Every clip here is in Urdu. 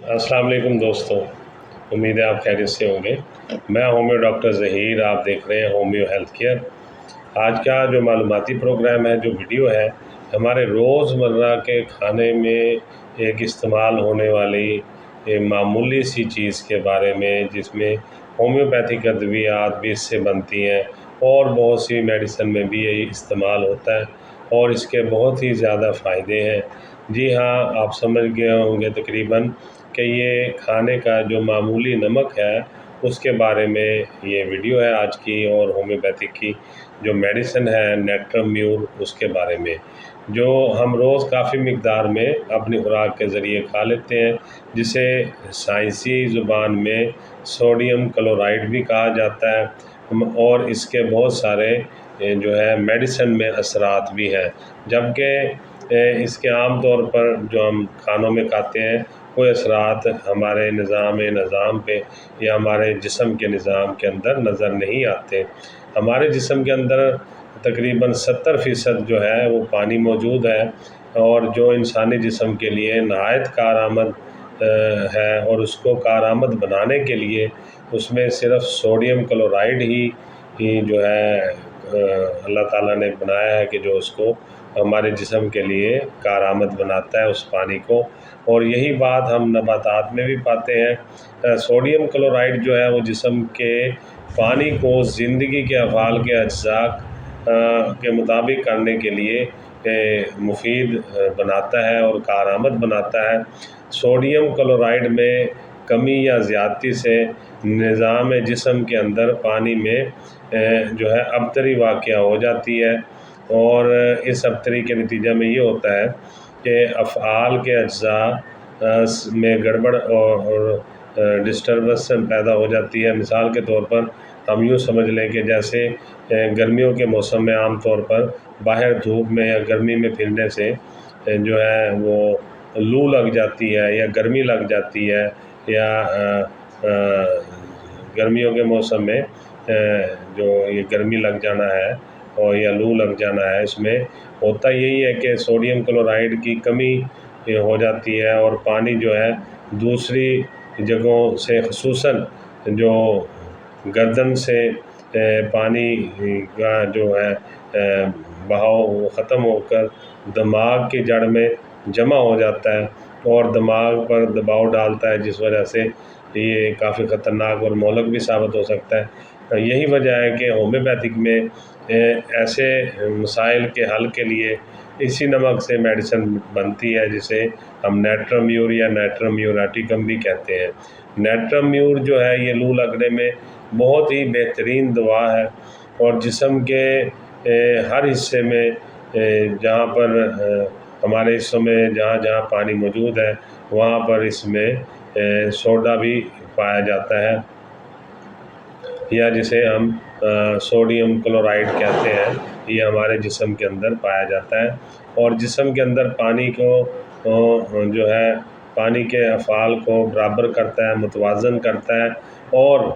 السلام علیکم دوستوں، امید ہے آپ خیریت سے ہوں گے۔ میں ہومیو ڈاکٹر ظہیر، آپ دیکھ رہے ہیں ہومیو ہیلتھ کیئر۔ آج کا جو معلوماتی پروگرام ہے، جو ویڈیو ہے، ہمارے روزمرہ کے کھانے میں ایک استعمال ہونے والی معمولی سی چیز کے بارے میں، جس میں ہومیوپیتھک ادویات بھی اس سے بنتی ہیں اور بہت سی میڈیسن میں بھی یہی استعمال ہوتا ہے اور اس کے بہت ہی زیادہ فائدے ہیں۔ جی ہاں، آپ سمجھ گئے ہوں گے تقریباً کہ یہ کھانے کا جو معمولی نمک ہے اس کے بارے میں یہ ویڈیو ہے آج کی، اور ہومیوپیتھک کی جو میڈیسن ہے نیٹرم میور، اس کے بارے میں، جو ہم روز کافی مقدار میں اپنی خوراک کے ذریعے کھا لیتے ہیں، جسے سائنسی زبان میں سوڈیم کلورائڈ بھی کہا جاتا ہے، اور اس کے بہت سارے جو ہے میڈیسن میں اثرات بھی ہیں، جبکہ اس کے عام طور پر جو ہم کھانوں میں کھاتے ہیں کوئی اثرات ہمارے نظام پہ یا ہمارے جسم کے نظام کے اندر نظر نہیں آتے۔ ہمارے جسم کے اندر تقریباً 70% جو ہے وہ پانی موجود ہے، اور جو انسانی جسم کے لیے نہایت کارآمد ہے، اور اس کو کارآمد بنانے کے لیے اس میں صرف سوڈیم کلورائڈ ہی جو ہے اللہ تعالیٰ نے بنایا ہے کہ جو اس کو ہمارے جسم کے لیے کارآمد بناتا ہے اس پانی کو، اور یہی بات ہم نباتات میں بھی پاتے ہیں۔ سوڈیم کلورائڈ جو ہے وہ جسم کے پانی کو زندگی کے افعال کے اجزاء کے مطابق کرنے کے لیے مفید بناتا ہے اور کارآمد بناتا ہے۔ سوڈیم کلورائڈ میں کمی یا زیادتی سے نظام جسم کے اندر پانی میں جو ہے ابتری واقع ہو جاتی ہے، اور اس ابتری کے نتیجہ میں یہ ہوتا ہے کہ افعال کے اجزاء میں گڑبڑ اور ڈسٹربنس پیدا ہو جاتی ہے۔ مثال کے طور پر ہم یوں سمجھ لیں کہ جیسے گرمیوں کے موسم میں عام طور پر باہر دھوپ میں یا گرمی میں پھرنے سے جو ہے وہ لو لگ جاتی ہے یا گرمی لگ جاتی ہے، یا گرمیوں کے موسم میں جو یہ گرمی لگ جانا ہے اور یا لو لگ جانا ہے، اس میں ہوتا یہی ہے کہ سوڈیم کلورائڈ کی کمی ہو جاتی ہے، اور پانی جو ہے دوسری جگہوں سے، خصوصاً جو گردن سے پانی کا جو ہے بہاؤ وہ ختم ہو کر دماغ کی جڑ میں جمع ہو جاتا ہے اور دماغ پر دباؤ ڈالتا ہے، جس وجہ سے یہ کافی خطرناک اور مہلک بھی ثابت ہو سکتا ہے۔ یہی وجہ ہے کہ ہومیوپیتھک میں ایسے مسائل کے حل کے لیے اسی نمک سے میڈیسن بنتی ہے، جسے ہم نیٹرم میور یا نیٹرم میوریٹیکم بھی کہتے ہیں۔ نیٹرم میور جو ہے یہ لو لگنے میں بہت ہی بہترین دوا ہے، اور جسم کے ہر حصے میں جہاں پر ہمارے حصوں میں جہاں پانی موجود ہے وہاں پر اس میں سوڈا بھی پایا جاتا ہے، یا جسے ہم سوڈیم کلورائڈ کہتے ہیں، یہ ہمارے جسم کے اندر پایا جاتا ہے، اور جسم کے اندر پانی کو جو ہے پانی کے افعال کو برابر کرتا ہے، متوازن کرتا ہے، اور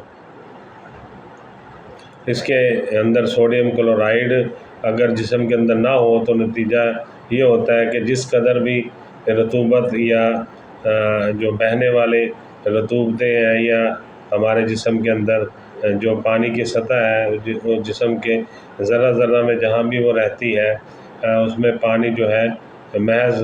اس کے اندر سوڈیم کلورائڈ اگر جسم کے اندر نہ ہو تو نتیجہ یہ ہوتا ہے کہ جس قدر بھی رطوبت یا جو بہنے والے رطوبتیں ہیں یا ہمارے جسم کے اندر جو پانی کی سطح ہے، وہ جسم کے ذرہ ذرہ میں جہاں بھی وہ رہتی ہے اس میں پانی جو ہے محض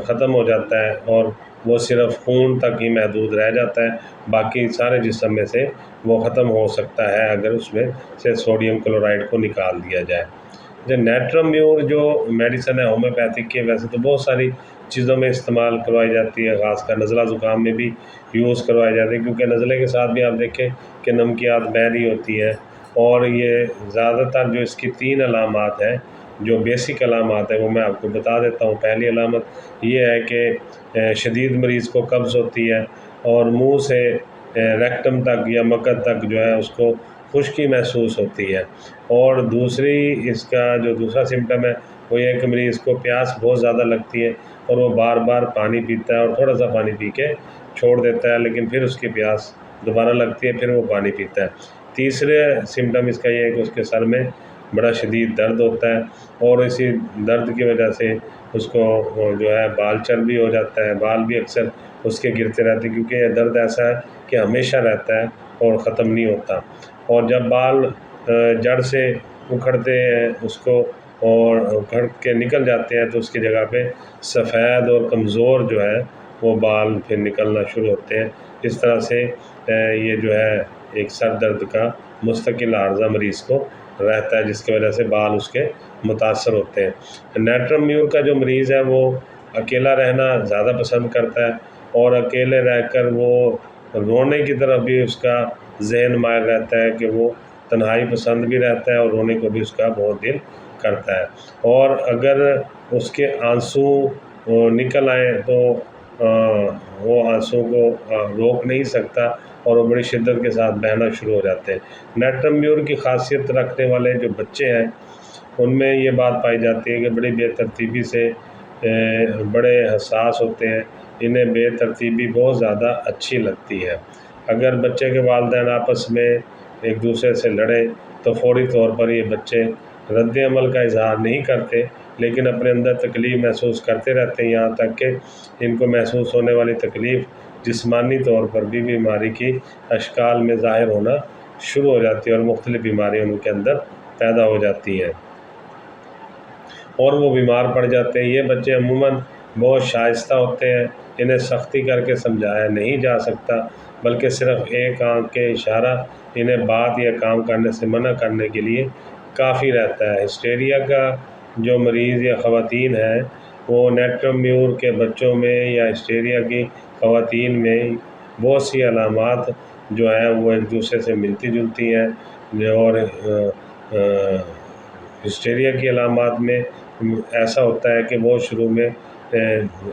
ختم ہو جاتا ہے، اور وہ صرف خون تک ہی محدود رہ جاتا ہے، باقی سارے جسم میں سے وہ ختم ہو سکتا ہے اگر اس میں سے سوڈیم کلورائڈ کو نکال دیا جائے۔ جو نیٹرم میور جو میڈیسن ہے ہومیوپیتھک کے، ویسے تو بہت ساری چیزوں میں استعمال کروائی جاتی ہے، خاص کر نزلہ زکام میں بھی یوز کروائی جاتی ہے، کیونکہ نزلے کے ساتھ بھی آپ دیکھیں کہ نمکیات بہہ رہی ہوتی ہیں، اور یہ زیادہ تر جو اس کی 3 علامات ہیں، جو بیسک علامات ہیں، وہ میں آپ کو بتا دیتا ہوں۔ پہلی علامت یہ ہے کہ شدید مریض کو قبض ہوتی ہے، اور منہ سے ریکٹم تک یا مکد تک جو ہے اس کو خشکی محسوس ہوتی ہے، اور دوسری اس کا جو دوسرا سمٹم ہے وہ یہ ہے کہ مریض کو پیاس بہت زیادہ لگتی ہے، اور وہ بار بار پانی پیتا ہے اور تھوڑا سا پانی پی کے چھوڑ دیتا ہے، لیکن پھر اس کی پیاس دوبارہ لگتی ہے، پھر وہ پانی پیتا ہے۔ تیسرے سمٹم اس کا یہ ہے کہ اس کے سر میں بڑا شدید درد ہوتا ہے، اور اسی درد کی وجہ سے اس کو جو ہے بال چل بھی ہو جاتا ہے، بال بھی اکثر اس کے گرتے رہتے ہیں، کیونکہ یہ درد ایسا ہے کہ ہمیشہ رہتا ہے اور ختم نہیں ہوتا۔ اور جب بال جڑ سے اکھڑتے ہیں اس کو اور اکھڑ کے نکل جاتے ہیں تو اس کی جگہ پہ سفید اور کمزور جو ہے وہ بال پھر نکلنا شروع ہوتے ہیں۔ اس طرح سے یہ جو ہے ایک سر درد کا مستقل عارضہ مریض کو رہتا ہے، جس کی وجہ سے بال اس کے متاثر ہوتے ہیں۔ نیٹرم میور کا جو مریض ہے وہ اکیلا رہنا زیادہ پسند کرتا ہے، اور اکیلے رہ کر وہ رونے کی طرف بھی اس کا ذہن مائل رہتا ہے کہ وہ تنہائی پسند بھی رہتا ہے، اور رونے کو بھی اس کا بہت دل کرتا ہے۔ اور اگر اس کے آنسو نکل آئیں تو وہ آنسو کو روک نہیں سکتا، اور وہ بڑی شدت کے ساتھ بہنا شروع ہو جاتے ہیں۔ نیٹرم میور کی خاصیت رکھنے والے جو بچے ہیں ان میں یہ بات پائی جاتی ہے کہ بڑی بے ترتیبی سے بڑے حساس ہوتے ہیں، انہیں بے ترتیبی بہت زیادہ اچھی لگتی ہے۔ اگر بچے کے والدین آپس میں ایک دوسرے سے لڑیں تو فوری طور پر یہ بچے رد عمل کا اظہار نہیں کرتے، لیکن اپنے اندر تکلیف محسوس کرتے رہتے ہیں، یہاں تک کہ ان کو محسوس ہونے والی تکلیف جسمانی طور پر بھی بیماری کی اشکال میں ظاہر ہونا شروع ہو جاتی ہے، اور مختلف بیماریاں ان کے اندر پیدا ہو جاتی ہیں اور وہ بیمار پڑ جاتے ہیں۔ یہ بچے عموماً بہت شائستہ ہوتے ہیں، انہیں سختی کر کے سمجھایا نہیں جا سکتا، بلکہ صرف ایک آنکھ کے اشارہ انہیں بات یا کام کرنے سے منع کرنے کے لیے کافی رہتا ہے۔ ہسٹیریا کا جو مریض یا خواتین ہیں وہ نیٹرم میور کے بچوں میں یا ہسٹیریا کی خواتین میں بہت سی علامات جو ہیں وہ ایک دوسرے سے ملتی جلتی ہیں، اور ہسٹیریا کی علامات میں ایسا ہوتا ہے کہ وہ شروع میں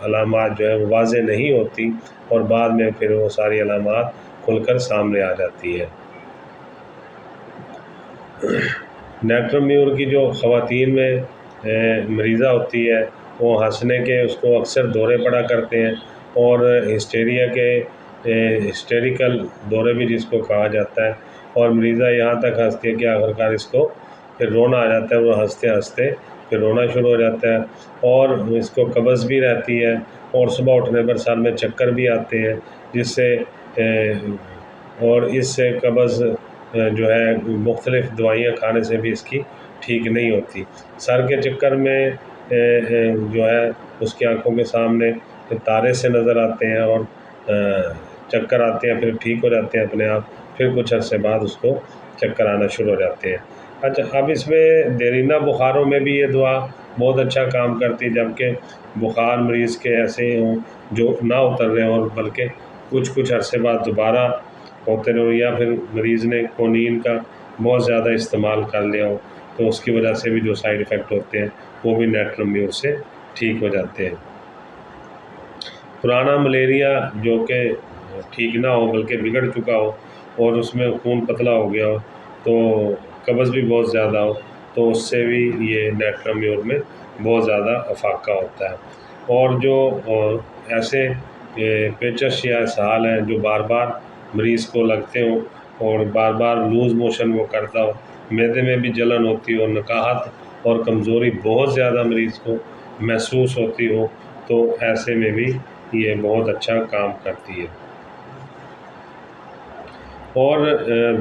علامات جو ہے وہ واضح نہیں ہوتی، اور بعد میں پھر وہ ساری علامات کھل کر سامنے آ جاتی ہے۔ نیٹرم میور کی جو خواتین میں مریضہ ہوتی ہے وہ ہنسنے کے اس کو اکثر دورے پڑا کرتے ہیں، اور ہسٹیریا کے ہسٹیریکل دورے بھی جس کو کہا جاتا ہے، اور مریضہ یہاں تک ہنستی ہے کہ آخرکار اس کو پھر رونا آ جاتا ہے، وہ ہنستے ہنستے پھر رونا شروع ہو جاتا ہے، اور اس کو قبض بھی رہتی ہے، اور صبح اٹھنے پر سر میں چکر بھی آتے ہیں، جس سے اور اس سے قبض جو ہے مختلف دوائیاں کھانے سے بھی اس کی ٹھیک نہیں ہوتی۔ سر کے چکر میں جو ہے اس کی آنکھوں کے سامنے تارے سے نظر آتے ہیں، اور چکر آتے ہیں، پھر ٹھیک ہو جاتے ہیں اپنے آپ، پھر کچھ عرصے بعد اس کو چکر آنا شروع ہو جاتے ہیں۔ اچھا، اب اس میں دیرینہ بخاروں میں بھی یہ دعا بہت اچھا کام کرتی ہے، جبکہ بخار مریض کے ایسے ہوں جو نہ اتر رہے ہوں، بلکہ کچھ عرصے بعد دوبارہ ہوتے رہے، یا پھر مریض نے کونین کا بہت زیادہ استعمال کر لیا ہو، تو اس کی وجہ سے بھی جو سائیڈ ایفیکٹ ہوتے ہیں وہ بھی نیٹرم میور سے ٹھیک ہو جاتے ہیں۔ پرانا ملیریا جو کہ ٹھیک نہ ہو بلکہ بگڑ چکا ہو، اور اس میں خون پتلا ہو گیا ہو، تو قبض بھی بہت زیادہ ہو، تو اس سے بھی یہ نیٹرم میور میں بہت زیادہ افاقہ ہوتا ہے۔ اور جو ایسے پیچش یا اسہال ہیں جو بار بار مریض کو لگتے ہوں، اور بار بار لوز موشن وہ کرتا ہو، معدے میں بھی جلن ہوتی ہو، نقاہت اور کمزوری بہت زیادہ مریض کو محسوس ہوتی ہو، تو ایسے میں بھی یہ بہت اچھا کام کرتی ہے۔ اور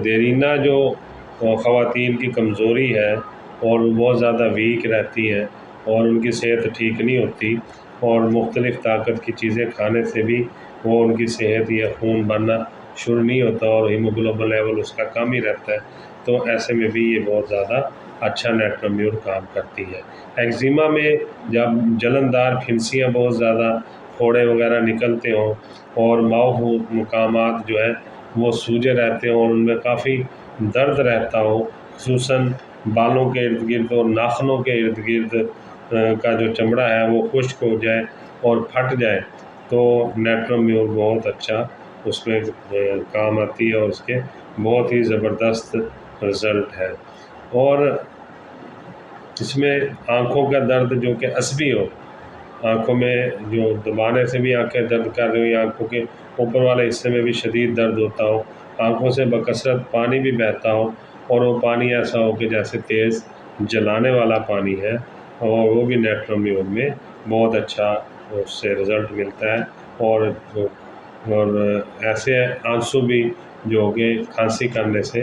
دیرینہ جو خواتین کی کمزوری ہے اور بہت زیادہ ویک رہتی ہیں، اور ان کی صحت ٹھیک نہیں ہوتی، اور مختلف طاقت کی چیزیں کھانے سے بھی وہ ان کی صحت یا خون بننا شروع نہیں ہوتا، اور ہیموگلوبن لیول اس کا کم ہی رہتا ہے، تو ایسے میں بھی یہ بہت زیادہ اچھا نیٹرم میور کام کرتی ہے۔ ایگزیما میں جب جلندار پھنسیاں بہت زیادہ پھوڑے وغیرہ نکلتے ہوں، اور ماؤ مقامات جو ہے وہ سوجے رہتے ہوں، اور ان میں کافی درد رہتا ہو، خصوصاً بالوں کے ارد گرد اور ناخنوں کے ارد گرد کا جو چمڑا ہے وہ خشک ہو جائے اور پھٹ جائے، تو نیٹرم میور بہت اچھا اس میں کام آتی ہے، اور اس کے بہت ہی زبردست رزلٹ ہے۔ اور اس میں آنکھوں کا درد جو کہ عصبی ہو، آنکھوں میں جو دبانے سے بھی آنکھیں درد کر رہی ہوں، یا آنکھوں کے اوپر والے حصے میں بھی شدید درد ہوتا ہو، آنکھوں سے بکثرت پانی بھی بہتا ہو، اور وہ پانی ایسا ہو کہ جیسے تیز جلانے والا پانی ہے، اور وہ بھی نیٹرمیور میں بہت اچھا اس سے رزلٹ ملتا ہے۔ اور ایسے آنسو بھی جو کہ کھانسی کرنے سے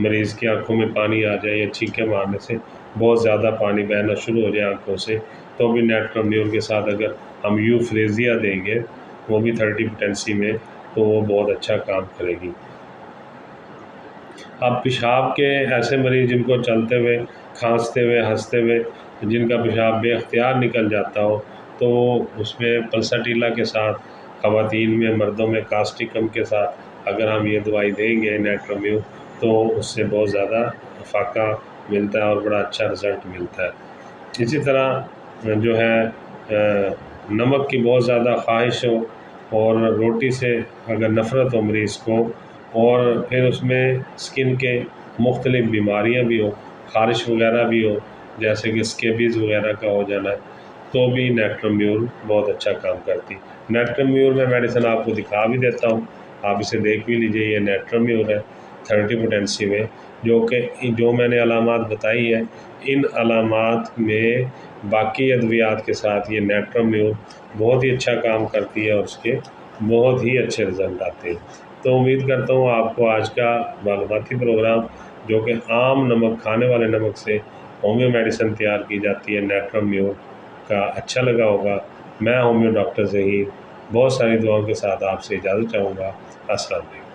مریض کی آنکھوں میں پانی آ جائے یا چھینکیں مارنے سے بہت زیادہ پانی بہنا شروع ہو جائے آنکھوں سے، تو بھی نیٹرمیور کے ساتھ اگر ہم یوفریزیا دیں گے، وہ بھی 30 پوٹینسی میں، تو وہ بہت اچھا کام کرے گی۔ اب پیشاب کے ایسے مریض جن کو چلتے ہوئے، کھانستے ہوئے، ہنستے ہوئے جن کا پیشاب بے اختیار نکل جاتا ہو، تو اس میں پلساٹیلا کے ساتھ خواتین میں، مردوں میں کاسٹیکم کے ساتھ اگر ہم یہ دوائی دیں گے نیٹرمیور، تو اس سے بہت زیادہ افاقہ ملتا ہے اور بڑا اچھا رزلٹ ملتا ہے۔ اسی طرح جو ہے نمک کی بہت زیادہ خواہش ہو اور روٹی سے اگر نفرت ہو مریض کو، اور پھر اس میں اسکن کے مختلف بیماریاں بھی ہو، خارش وغیرہ بھی ہو، جیسے کہ اسکیبیز وغیرہ کا ہو جانا ہے، تو بھی نیٹرمیور بہت اچھا کام کرتی۔ نیٹرمیور میں میڈیسن آپ کو دکھا بھی دیتا ہوں، آپ اسے دیکھ بھی لیجئے، یہ نیٹرمیور ہے 30 پوٹینسی میں، جو میں نے علامات بتائی ہے، ان علامات میں باقی ادویات کے ساتھ یہ نیٹرمیور بہت ہی اچھا کام کرتی ہے، اور اس کے بہت ہی اچھے رزلٹ آتے ہیں۔ تو امید کرتا ہوں آپ کو آج کا معلوماتی پروگرام، جو کہ عام نمک، کھانے والے نمک سے ہومیو میڈیسن تیار کی جاتی ہے نیٹرمیور کا، اچھا لگا ہوگا۔ میں ہومیو ڈاکٹر ظہیر بہت ساری دعاؤں کے ساتھ آپ سے اجازت چاہوں گا۔ السلام علیکم۔